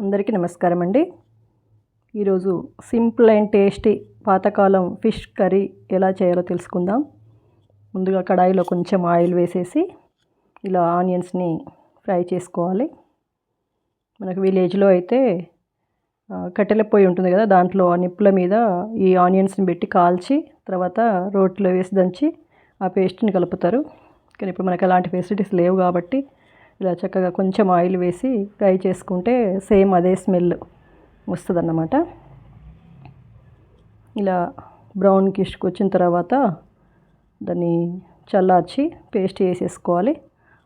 అందరికీ నమస్కారం అండి. ఈరోజు సింపుల్ అండ్ టేస్టీ పాతకాలం ఫిష్ కర్రీ ఎలా చేయాలో తెలుసుకుందాం. ముందుగా కడాయిలో కొంచెం ఆయిల్ వేసేసి ఇలా ఆనియన్స్ని ఫ్రై చేసుకోవాలి. మనకు విలేజ్లో అయితే కట్టెల పొయ్యి ఉంటుంది కదా, దాంట్లో ఆ నిప్పుల మీద ఈ ఆనియన్స్ని పెట్టి కాల్చి తర్వాత రోట్లో వేసి దంచి ఆ పేస్ట్ని కలుపుతారు. కానీ ఇప్పుడు మనకు అలాంటి ఫెసిలిటీస్ లేవు కాబట్టి ఇలా చక్కగా కొంచెం ఆయిల్ వేసి ఫ్రై చేసుకుంటే సేమ్ అదే స్మెల్ వస్తుందన్నమాట. ఇలా బ్రౌన్కిష్ వచ్చిన తర్వాత దాన్ని చల్లార్చి పేస్ట్ వేసేసుకోవాలి.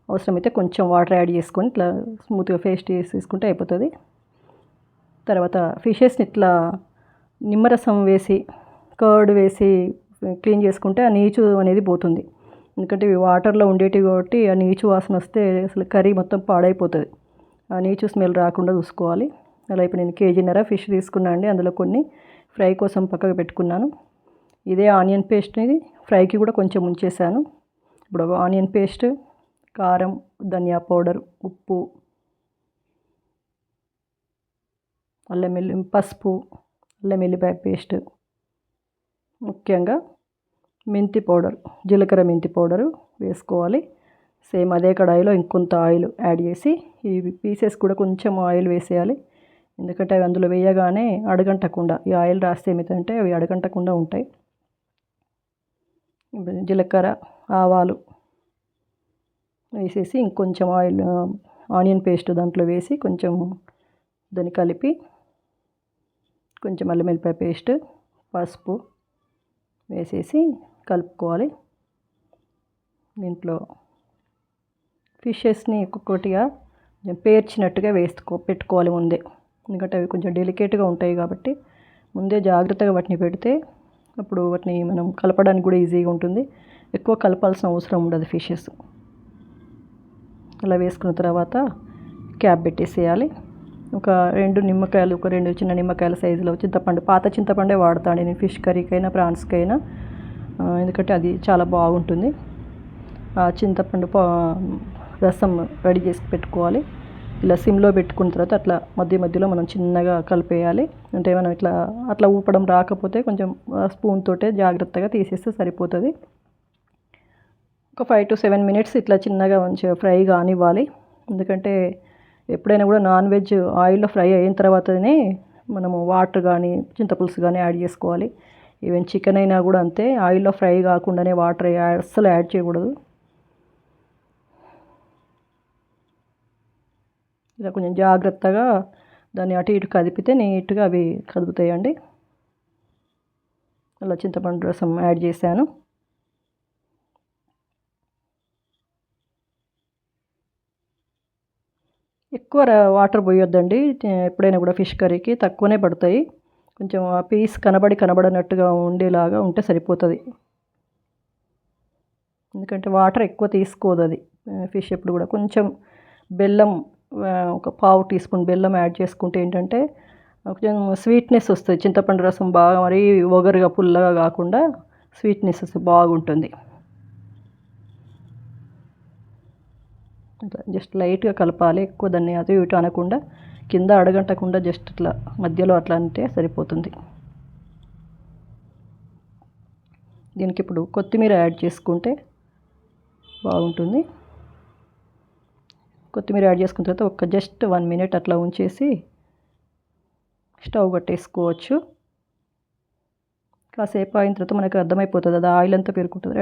అవసరమైతే కొంచెం వాటర్ యాడ్ చేసుకొని ఇట్లా స్మూత్గా పేస్ట్ వేసేసుకుంటే అయిపోతుంది. తర్వాత ఫిషెస్ని ఇట్లా నిమ్మరసం వేసి కర్డ్ వేసి క్లీన్ చేసుకుంటే ఆ నీచు అనేది పోతుంది. ఎందుకంటే ఇవి వాటర్లో ఉండేటివి కాబట్టి ఆ నీచు వాసన వస్తే అసలు కర్రీ మొత్తం పాడైపోతుంది. ఆ నీచు స్మెల్ రాకుండా చూసుకోవాలి. అలా ఇప్పుడు నేను కేజీన్నర ఫిష్ తీసుకున్నాను అండి. అందులో కొన్ని ఫ్రై కోసం పక్కకు పెట్టుకున్నాను. ఇదే ఆనియన్ పేస్ట్ని ఫ్రైకి కూడా కొంచెం ఉంచేసాను. ఇప్పుడు ఆనియన్ పేస్ట్, కారం, ధనియా పౌడర్, ఉప్పు, పసుపు, అల్లం వెల్లిపాయ పేస్ట్, ముఖ్యంగా మెంతి పౌడర్, జీలకర్ర మెంతి పౌడరు వేసుకోవాలి. సేమ్ అదే కడాయిలో ఇంకొంత ఆయిల్ యాడ్ చేసి ఈ పీసెస్ కూడా కొంచెం ఆయిల్ వేసేయాలి. ఎందుకంటే అవి అందులో వేయగానే అడగంటకుండా ఈ ఆయిల్ రాస్తే ఏమవుతుందంటే అవి అడగంటకుండా ఉంటాయి. జీలకర్ర, ఆవాలు వేసేసి ఇంకొంచెం ఆయిల్ ఆనియన్ పేస్ట్ దాంట్లో వేసి కొంచెం దాన్ని కలిపి కొంచెం అల్లం వెల్లిపాయ పేస్ట్, పసుపు వేసేసి కలుపుకోవాలి. దీంట్లో ఫిషెస్ని ఒక్కొక్కటిగా కొంచెం పేర్చినట్టుగా పెట్టుకోవాలి ముందే. ఎందుకంటే అవి కొంచెం డెలికేట్గా ఉంటాయి కాబట్టి ముందే జాగ్రత్తగా వాటిని పెడితే అప్పుడు వాటిని మనం కలపడానికి కూడా ఈజీగా ఉంటుంది. ఎక్కువ కలపాల్సిన అవసరం ఉండదు ఫిషెస్. అలా వేసుకున్న తర్వాత క్యాప్ పెట్టేసేయాలి. ఒక రెండు చిన్న నిమ్మకాయల సైజులో చింతపండు, పాత చింతపండే వాడతాను నేను ఫిష్ కర్రీకైనా ప్రాన్స్కైనా, ఎందుకంటే అది చాలా బాగుంటుంది. ఆ చింతపండు రసం రెడీ చేసి పెట్టుకోవాలి. ఇలా సిమ్లో పెట్టుకున్న తర్వాత అట్లా మధ్యలో మనం చిన్నగా కలిపేయాలి. అంటే మనం అట్లా ఊపడం రాకపోతే కొంచెం స్పూన్ తోటే జాగ్రత్తగా తీసేస్తే సరిపోతుంది. ఒక 5 to 7 minutes ఇట్లా చిన్నగా మంచిగా ఫ్రై కానివ్వాలి. ఎందుకంటే ఎప్పుడైనా కూడా నాన్ వెజ్ ఆయిల్లో ఫ్రై అయిన తర్వాతనే మనము వాటర్ కానీ చింతపులుసు కానీ యాడ్ చేసుకోవాలి. ఈవెన్ చికెన్ అయినా కూడా అంతే, ఆయిల్లో ఫ్రై కాకుండానే వాటర్ అస్సలు యాడ్ చేయకూడదు. ఇలా కొంచెం జాగ్రత్తగా దాన్ని అటు ఇటు కదిపితే నీట్గా అవి కదుపుతాయండి. అలా చింతపండు రసం యాడ్ చేశాను. ఎక్కువ వాటర్ పోయొద్దండి. ఎప్పుడైనా కూడా ఫిష్ కర్రీకి తక్కువనే పడతాయి. కొంచెం ఆ పీస్ కనబడనట్టుగా ఉండేలాగా ఉంటే సరిపోతుంది. ఎందుకంటే వాటర్ ఎక్కువ తీసుకోదు అది ఫిష్. ఎప్పుడు కూడా కొంచెం బెల్లం, ఒక పావు టీ స్పూన్ బెల్లం యాడ్ చేసుకుంటే ఏంటంటే కొంచెం స్వీట్నెస్ వస్తుంది. చింతపండు రసం బాగా మరీ ఒగరుగా పుల్లగా కాకుండా స్వీట్నెస్ వస్తే బాగుంటుంది. అట్లా జస్ట్ లైట్గా కలపాలి. ఎక్కువ దాన్ని అటు ఇటు అనకుండా, కింద అడగంటకుండా జస్ట్ ఇట్లా మధ్యలో అట్లా అంటే సరిపోతుంది. దీనికి ఇప్పుడు కొత్తిమీర యాడ్ చేసుకుంటే బాగుంటుంది. కొత్తిమీర యాడ్ చేసుకున్న తర్వాత జస్ట్ 1 minute అట్లా ఉంచేసి స్టవ్ కట్టేసుకోవచ్చు. కాసేపు అయిన తర్వాత మనకు అర్థమైపోతుంది, అది ఆయిల్ అంతా పెరుగుతుంది.